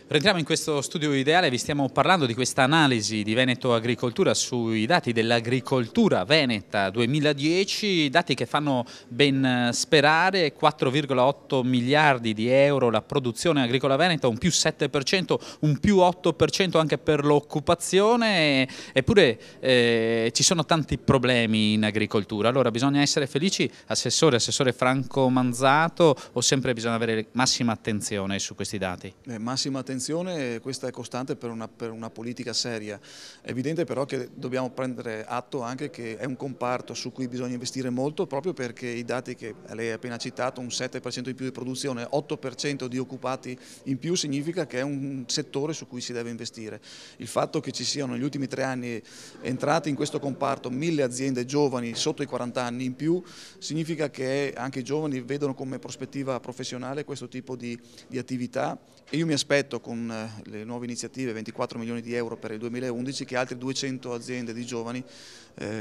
Rientriamo in questo studio ideale, vi stiamo parlando di questa analisi di Veneto Agricoltura sui dati dell'agricoltura veneta 2010, dati che fanno ben sperare, 4,8 miliardi di euro la produzione agricola veneta, un più 7%, un più 8% anche per l'occupazione, eppure ci sono tanti problemi in agricoltura. Allora bisogna essere felici, Assessore Franco Manzato, o sempre bisogna avere massima attenzione su questi dati? Massima attenzione, questa è costante per una politica seria. È evidente però che dobbiamo prendere atto anche che è un comparto su cui bisogna investire molto, proprio perché i dati che lei ha appena citato, un 7% in più di produzione, 8% di occupati in più, significa che è un settore su cui si deve investire. Il fatto che ci siano negli ultimi 3 anni entrate in questo comparto 1000 aziende giovani sotto i 40 anni in più, significa che anche i giovani vedono come prospettiva professionale questo tipo di attività, e io mi aspetto con le nuove iniziative, 24 milioni di euro per il 2011, che altre 200 aziende di giovani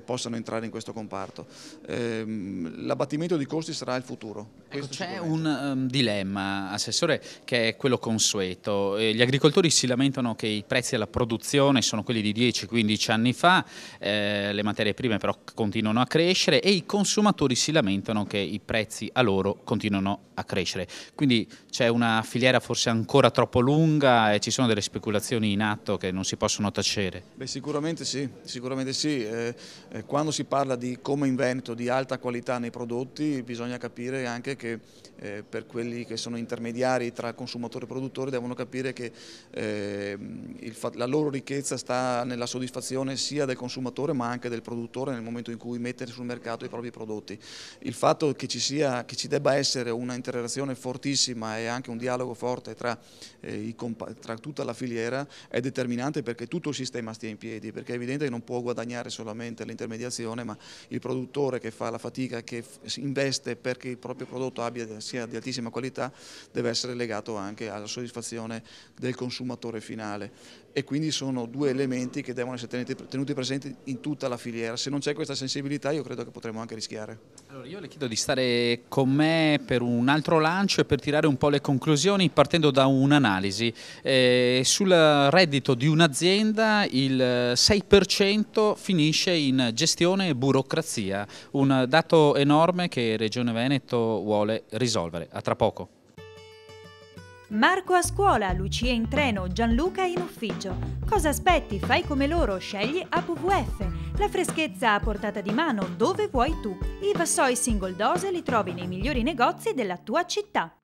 possano entrare in questo comparto. L'abbattimento di costi sarà il futuro. Ecco, c'è un dilemma, Assessore, che è quello consueto. Gli agricoltori si lamentano che i prezzi alla produzione sono quelli di 10-15 anni fa, le materie prime però continuano a crescere, e i consumatori si lamentano che i prezzi a loro continuano a crescere. Quindi c'è una filiera forse ancora troppo lunga e ci sono delle speculazioni in atto che non si possono tacere. Beh, sicuramente sì, sicuramente sì. Quando si parla di, come in Veneto, di alta qualità nei prodotti, bisogna capire anche che per quelli che sono intermediari tra consumatore e produttore devono capire che la loro ricchezza sta nella soddisfazione sia del consumatore ma anche del produttore nel momento in cui mette sul mercato i propri prodotti. Il fatto che ci debba essere una interazione fortissima e anche un dialogo forte tra tutta la filiera è determinante perché tutto il sistema stia in piedi, perché è evidente che non può guadagnare solamente l'intermediazione, ma il produttore che fa la fatica, che investe perché il proprio prodotto sia di altissima qualità, deve essere legato anche alla soddisfazione del consumatore finale, e quindi sono due elementi che devono essere tenuti presenti in tutta la filiera. Se non c'è questa sensibilità io credo che potremo anche rischiare. Allora, io le chiedo di stare con me per un altro lancio e per tirare un po' le conclusioni, partendo da un'analisi. Sul reddito di un'azienda il 6% finisce in gestione e burocrazia, un dato enorme che Regione Veneto vuole risolvere. A tra poco. Marco a scuola, Lucia in treno, Gianluca in ufficio. Cosa aspetti? Fai come loro, scegli APVF. La freschezza a portata di mano, dove vuoi tu. I vassoi single dose li trovi nei migliori negozi della tua città.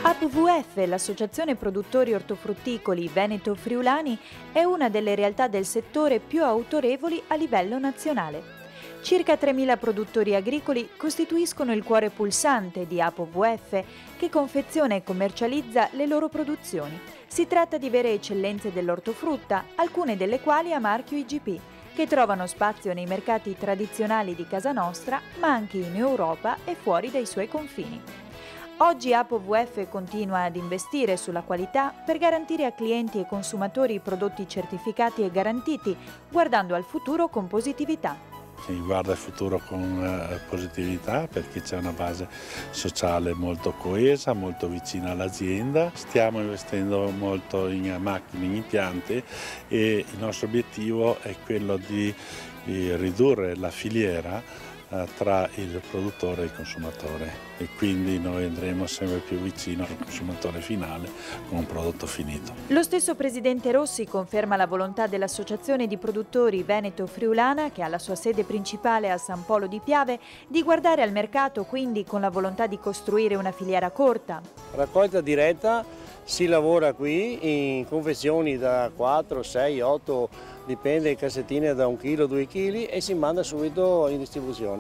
APVF, l'Associazione Produttori Ortofrutticoli Veneto-Friulani, è una delle realtà del settore più autorevoli a livello nazionale. Circa 3.000 produttori agricoli costituiscono il cuore pulsante di APVF, che confeziona e commercializza le loro produzioni. Si tratta di vere eccellenze dell'ortofrutta, alcune delle quali a marchio IGP, che trovano spazio nei mercati tradizionali di casa nostra, ma anche in Europa e fuori dai suoi confini. Oggi APVF continua ad investire sulla qualità per garantire a clienti e consumatori prodotti certificati e garantiti, guardando al futuro con positività. Si guarda il futuro con positività perché c'è una base sociale molto coesa, molto vicina all'azienda. Stiamo investendo molto in macchine, in impianti, e il nostro obiettivo è quello di ridurre la filiera tra il produttore e il consumatore, e quindi noi andremo sempre più vicino al consumatore finale con un prodotto finito. Lo stesso presidente Rossi conferma la volontà dell'Associazione di Produttori Veneto-Friulana, che ha la sua sede principale a San Polo di Piave, di guardare al mercato quindi con la volontà di costruire una filiera corta. Raccolta diretta, si lavora qui in confezioni da 4, 6, 8, dipende, cassettine da 1 kg, 2 kg, e si manda subito in distribuzione.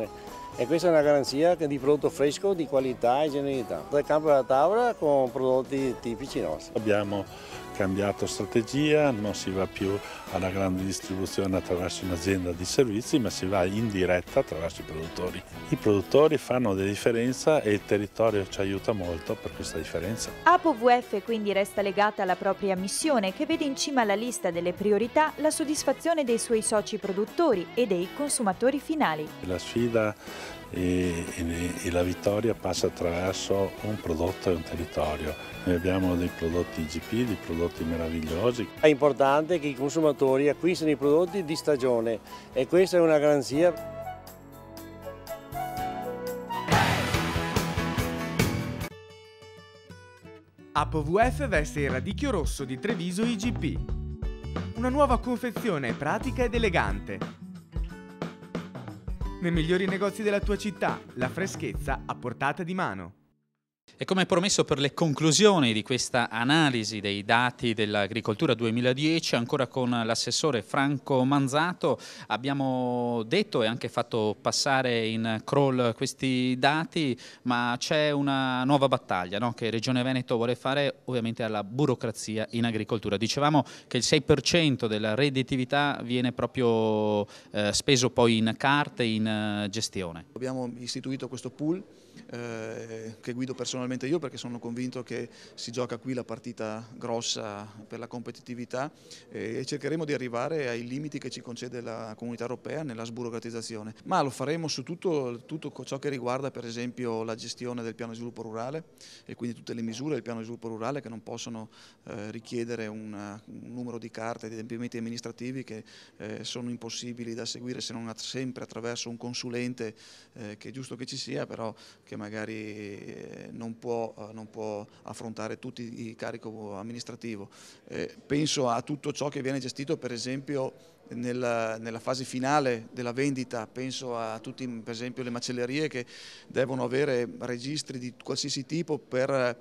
E questa è una garanzia di prodotto fresco, di qualità e genuinità. Dal campo alla tavola con prodotti tipici nostri. Abbiamo cambiato strategia, non si va più alla grande distribuzione attraverso un'azienda di servizi, ma si va in diretta attraverso i produttori. I produttori fanno della differenza e il territorio ci aiuta molto per questa differenza. APVF quindi resta legata alla propria missione, che vede in cima alla lista delle priorità la soddisfazione dei suoi soci produttori e dei consumatori finali. La sfida e la vittoria passa attraverso un prodotto e un territorio. Noi abbiamo dei prodotti IGP, dei prodotti meravigliosi. È importante che i consumatori acquistino i prodotti di stagione e questa è una garanzia. APOVF veste il radicchio rosso di Treviso IGP. Una nuova confezione pratica ed elegante. Nei migliori negozi della tua città, la freschezza a portata di mano. E come promesso, per le conclusioni di questa analisi dei dati dell'agricoltura 2010, ancora con l'assessore Franco Manzato, abbiamo detto e anche fatto passare in crawl questi dati, ma c'è una nuova battaglia, no? Che Regione Veneto vuole fare ovviamente alla burocrazia in agricoltura. Dicevamo che il 6% della redditività viene proprio speso poi in carte, in gestione. Abbiamo istituito questo pool che guido personalmente io, perché sono convinto che si gioca qui la partita grossa per la competitività, e cercheremo di arrivare ai limiti che ci concede la Comunità Europea nella sburocratizzazione, ma lo faremo su tutto ciò che riguarda per esempio la gestione del piano di sviluppo rurale, e quindi tutte le misure del piano di sviluppo rurale che non possono richiedere un numero di carte e di adempimenti amministrativi che sono impossibili da seguire se non sempre attraverso un consulente, che è giusto che ci sia, però che magari non può affrontare tutti i carico amministrativo. Penso a tutto ciò che viene gestito per esempio nella fase finale della vendita, penso a tutti per esempio le macellerie che devono avere registri di qualsiasi tipo per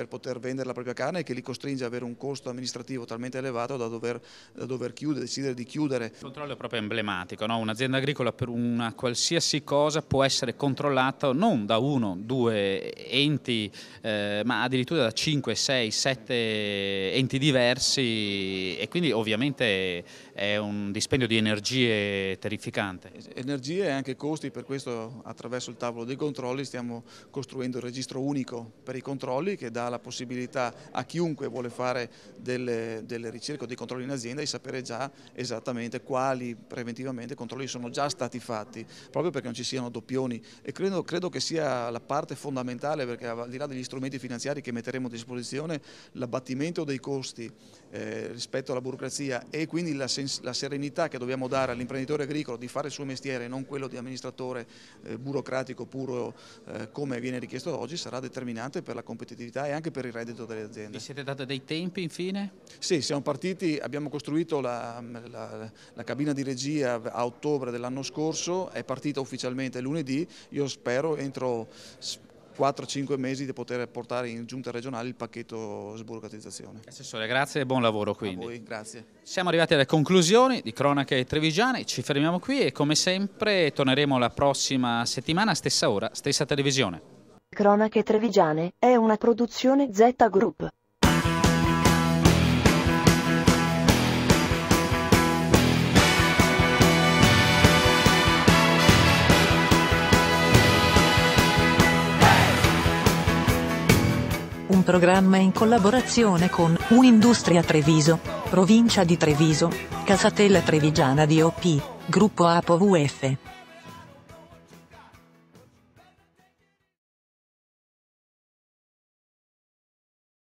poter vendere la propria carne, e che li costringe ad avere un costo amministrativo talmente elevato da dover chiudere, decidere di chiudere. Il controllo è proprio emblematico, no? Un'azienda agricola per una qualsiasi cosa può essere controllata non da 1, 2 enti, ma addirittura da 5, 6, 7 enti diversi, e quindi ovviamente è un dispendio di energie terrificante. Energie e anche costi, per questo attraverso il tavolo dei controlli stiamo costruendo il registro unico per i controlli, che dà la possibilità a chiunque vuole fare delle ricerche o dei controlli in azienda di sapere già esattamente quali preventivamente controlli sono già stati fatti, proprio perché non ci siano doppioni, e credo che sia la parte fondamentale, perché al di là degli strumenti finanziari che metteremo a disposizione, l'abbattimento dei costi rispetto alla burocrazia, e quindi la serenità che dobbiamo dare all'imprenditore agricolo di fare il suo mestiere e non quello di amministratore burocratico puro come viene richiesto oggi, sarà determinante per la competitività e anche per il reddito delle aziende. Vi siete dati dei tempi infine? Sì, siamo partiti, abbiamo costruito la cabina di regia a ottobre dell'anno scorso, è partita ufficialmente lunedì, io spero entro 4-5 mesi di poter portare in giunta regionale il pacchetto sburocratizzazione. Assessore, grazie e buon lavoro quindi. A voi, grazie. Siamo arrivati alle conclusioni di Cronache Trevigiane, ci fermiamo qui e come sempre torneremo la prossima settimana, stessa ora, stessa televisione. Cronache Trevigiane è una produzione Z Group. Un programma in collaborazione con Un'Industria Treviso, Provincia di Treviso, Casatella Trevigiana DOP, Gruppo APOVF.